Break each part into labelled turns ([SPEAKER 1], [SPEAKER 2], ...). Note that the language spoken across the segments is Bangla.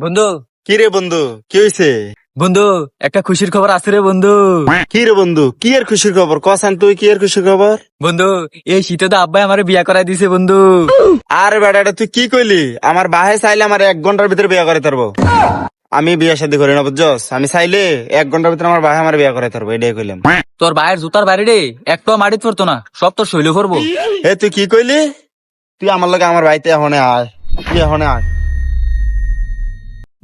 [SPEAKER 1] বন্ধু
[SPEAKER 2] কি রে বন্ধু, কি হয়েছে?
[SPEAKER 1] বন্ধু একটা খুশির খবর আছে রে বন্ধু।
[SPEAKER 2] কি রে বন্ধু, কি এর খুশির খবর কসান? তুই কি এর খুশির খবর?
[SPEAKER 1] বন্ধু এই শীতে তো আব্বাই আমারে বিয়া করাই দিছে বন্ধু।
[SPEAKER 2] আরে বেটা, এটা তুই কি কইলি? আমার বাহে চাইলে আমার 1 ঘন্টার ভিতরে বিয়ে করে তারবো। আমি বিয়ে শাদী করি না বুঝছস। আমি চাইলে 1 ঘন্টার ভিতরে আমার বাহে আমার বিয়ে করে তারবো, এটাই কইলাম।
[SPEAKER 1] তোর ভাইয়ের জুতার বাড়ি রে একটু মাটিত পড়তো না, সব তোর শৈল করবো।
[SPEAKER 2] এ তুই কি কইলি? তুই আমার লগে আমার বাড়িতে এখনে আয়, তুই এখনে আয়।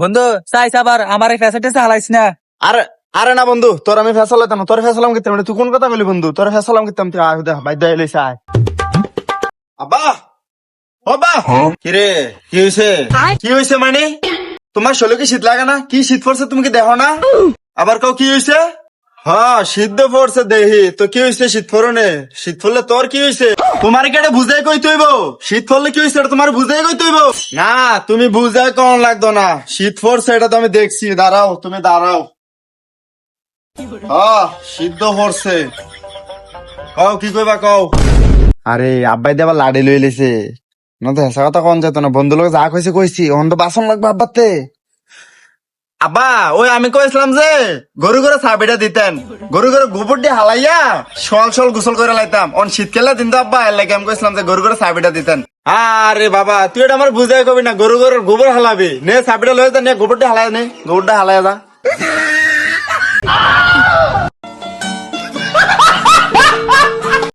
[SPEAKER 1] বন্ধু চাইছ আবার আমার এই ফ্যাসেটে চালাইস না।
[SPEAKER 2] আরে আরে না বন্ধু, তোর আমি ফেসালাইতাম না। তোর ফেসালাম করতাম না। তুই কোন কথা বলি বন্ধু? তোর ফেসালাম করতাম। তুই আয় দেখ বাইদ্য এলিস আয়। আব্বা, বাবা, কি রে, কি হয়েছে? কি হয়েছে মানে? তোমার শরীরে কি শীত লাগে না? কি শীত পড়ছে তুমি কি দেখো না? আবার কাউ কি হয়েছে? হ্যাঁ শীত পড়ছে দেহি তো। কি হয়েছে? শীত পড়নে, শীত পড়লে তোর কি হয়েছে? তোমার কি এটা বুঝাই কই তৈব? শীত পড়লে কি হয়েছে এটা তোমার বুঝাই কই তৈব? না তুমি বুঝাই কোন লাগতো না। শীত পড়ছে এটা তো আমি দেখছি। দাঁড়াও, তুমি দাঁড়াও। হ্যাঁ শীত পড়ছে। কও কি কইবা কও। আরে আব্বাই দিয়ে আবার লাড়ি লই লিছে না তো। হেসা কথা কন যেত না। বন্ধু লোক যা কইছে কইছি, অন তো বাসন লাগবে আব্বাতে। আব্বা ওই আমি কইছিলাম যে গরু করে চাবিটা দিতেন, গরু করে গোবর দিয়ে হালাইয়া সল সল গোসল করে লাইতাম। অন শীতকালে দিন তো আব্বা, এর লাগে আমি কইছিলাম যে গরু করে চাবিটা দিতেন। আরে বাবা তুই এটা আমার বুঝাই কবি না। গরু করে গোবর হালাবি নে, চাবিটা লয়ে যা নে, গোবরটা হালাই নে, গোবরটা হালাই যা।